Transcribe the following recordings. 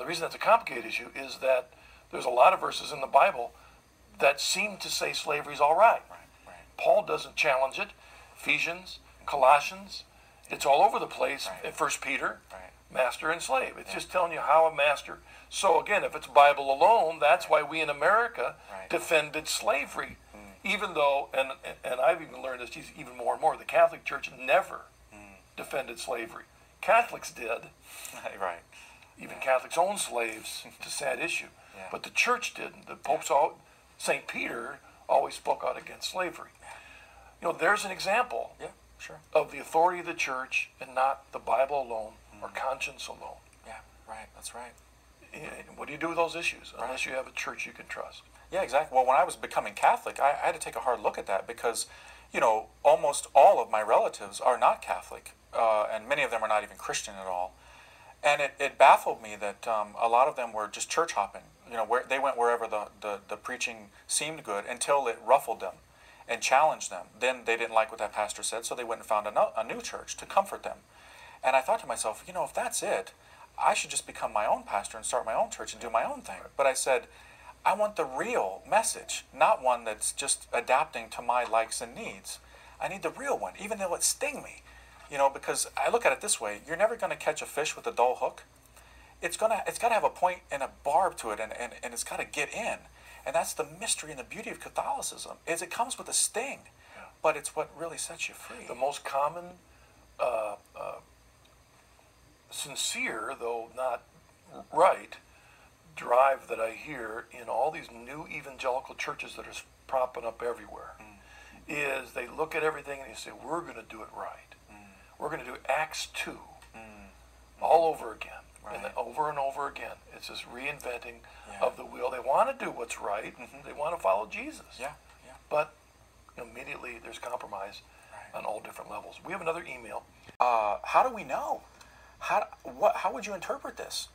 reason that's a complicated issue is that there's a lot of verses in the Bible that seem to say slavery is all right. Right. Paul doesn't challenge it. Ephesians, Colossians, it's all over the place. In 1 Peter, master and slave. It's just telling you how a master. So again, if it's Bible alone, that's why we in America defended slavery. Even though, and I've even learned this even more and more, the Catholic Church never defended slavery. Catholics did. Right. Even Catholics owned slaves. It's a sad issue. But the church didn't. The popes, St. Peter always spoke out against slavery. You know, there's an example of the authority of the church and not the Bible alone or conscience alone. Yeah, right. That's right. What do you do with those issues unless you have a church you can trust? Yeah, exactly. Well, when I was becoming Catholic, I had to take a hard look at that because, you know, almost all of my relatives are not Catholic, and many of them are not even Christian at all. And it baffled me that a lot of them were just church hopping. You know, they went wherever the preaching seemed good until it ruffled them and challenged them. Then they didn't like what that pastor said, so they went and found a new church to comfort them. And I thought to myself, you know, if that's it, I should just become my own pastor and start my own church and do my own thing. But I said, I want the real message, not one that's just adapting to my likes and needs. I need the real one, even though it sting me. You know, because I look at it this way, you're never going to catch a fish with a dull hook. It's got to have a point and a barb to it, and it's got to get in. And that's the mystery and the beauty of Catholicism, is it comes with a sting, but it's what really sets you free. The most common, sincere, though not right, drive that I hear in all these new evangelical churches that are propping up everywhere is they look at everything and they say, we're going to do it right. We're going to do Acts 2 all over again. And then over and over again. It's this reinventing of the wheel. They want to do what's right. They want to follow Jesus. But immediately there's compromise on all different levels. We have another email. How do we know? How would you interpret this?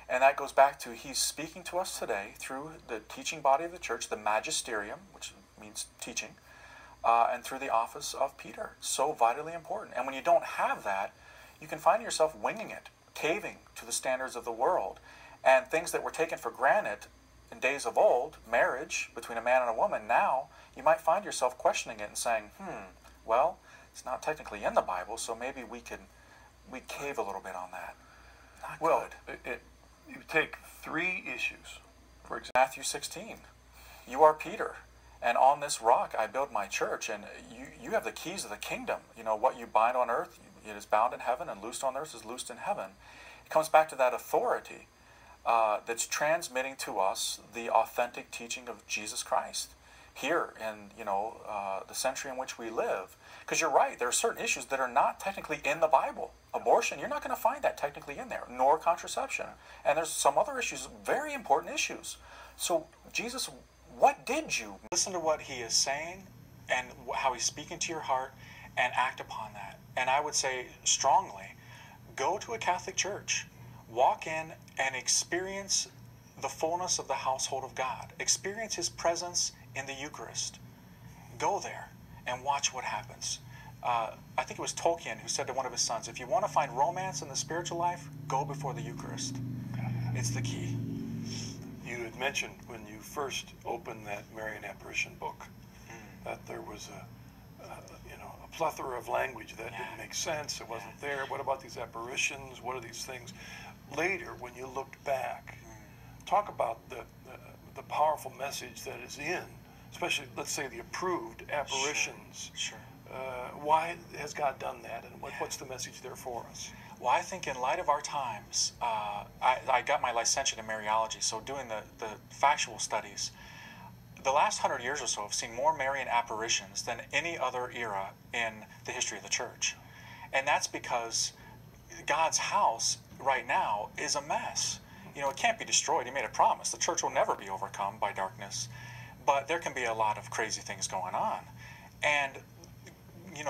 And that goes back to he's speaking to us today through the teaching body of the church, the magisterium, which means teaching, and through the office of Peter. So vitally important. And when you don't have that, you can find yourself winging it, caving to the standards of the world. And things that were taken for granted in days of old, marriage between a man and a woman, now you might find yourself questioning it and saying, well, it's not technically in the Bible, so maybe we cave a little bit on that. Not good. You take 3 issues. For example, Matthew 16, you are Peter, and on this rock I build my church, and you have the keys of the kingdom. You know, what you bind on earth, it is bound in heaven, and loosed on earth is loosed in heaven. It comes back to that authority that's transmitting to us the authentic teaching of Jesus Christ here in, the century in which we live. Because you're right, there are certain issues that are not technically in the Bible. Abortion, you're not going to find that technically in there, nor contraception. And there's some other issues, very important issues. So, Jesus, what did you? Listen to what he is saying and how he's speaking to your heart and act upon that. And I would say strongly, go to a Catholic church, walk in and experience the fullness of the household of God. Experience his presence in the Eucharist. Go there and watch what happens. I think it was Tolkien who said to one of his sons, if you want to find romance in the spiritual life, go before the Eucharist. It's the key. You had mentioned when you first opened that Marian Apparition book that there was a plethora of language that didn't make sense. It wasn't there. What about these apparitions? What are these things? Later, when you looked back, talk about the powerful message that is in, especially, let's say, the approved apparitions. Sure. Why has God done that, and what's the message there for us? Well, I think in light of our times, I got my licentiate in Mariology, so doing the factual studies, the last 100 years or so have seen more Marian apparitions than any other era in the history of the church. And that's because God's house right now is a mess. It can't be destroyed. He made a promise. The church will never be overcome by darkness. But there can be a lot of crazy things going on. And,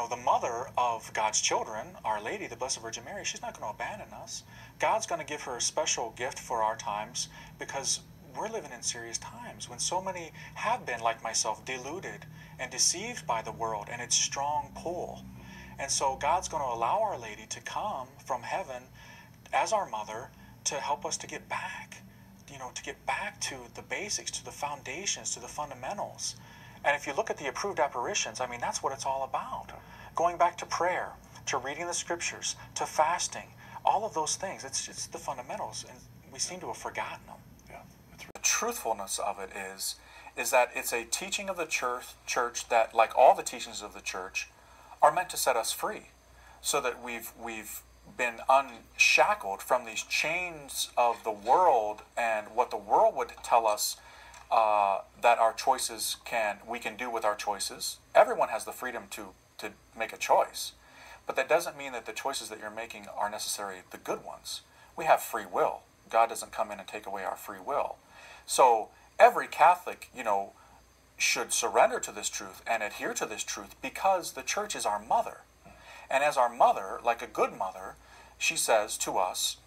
the mother of God's children, Our Lady, the Blessed Virgin Mary, she's not going to abandon us. God's going to give her a special gift for our times because we're living in serious times when so many have been, like myself, deluded and deceived by the world and its strong pull. And so God's going to allow Our Lady to come from heaven as our mother to help us to get back, to get back to the basics, to the foundations, to the fundamentals. And if you look at the approved apparitions, I mean, that's what it's all about. Going back to prayer, to reading the scriptures, to fasting, all of those things, it's the fundamentals, and we seem to have forgotten them. Yeah. The truthfulness of it is that it's a teaching of the church that, like all the teachings of the church, are meant to set us free, so that we've been unshackled from these chains of the world and what the world would tell us that our choices we can do with our choices. Everyone has the freedom to make a choice, but that doesn't mean that the choices that you're making are necessarily the good ones. We have free will. God doesn't come in and take away our free will. So every Catholic, should surrender to this truth and adhere to this truth, because the church is our mother. And as our mother, like a good mother, she says to us,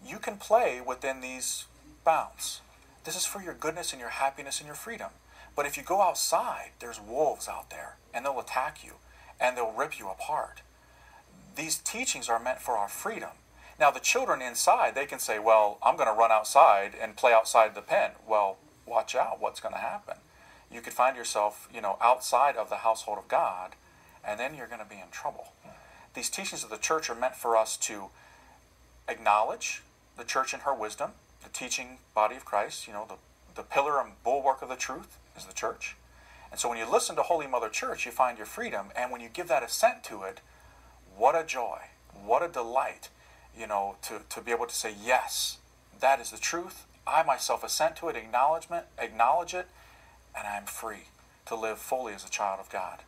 you can play within these bounds. This is for your goodness and your happiness and your freedom. But if you go outside, there's wolves out there, and they'll attack you, and they'll rip you apart. These teachings are meant for our freedom. Now, the children inside, they can say, well, I'm going to run outside and play outside the pen. Well, watch out, what's going to happen? You could find yourself, outside of the household of God, and then you're going to be in trouble. These teachings of the church are meant for us to acknowledge the church in her wisdom, the teaching body of Christ. The pillar and bulwark of the truth is the church. And so when you listen to Holy Mother Church, you find your freedom. And when you give that assent to it, what a joy, what a delight, to be able to say, yes, that is the truth. I myself assent to it, acknowledge it, and I'm free to live fully as a child of God.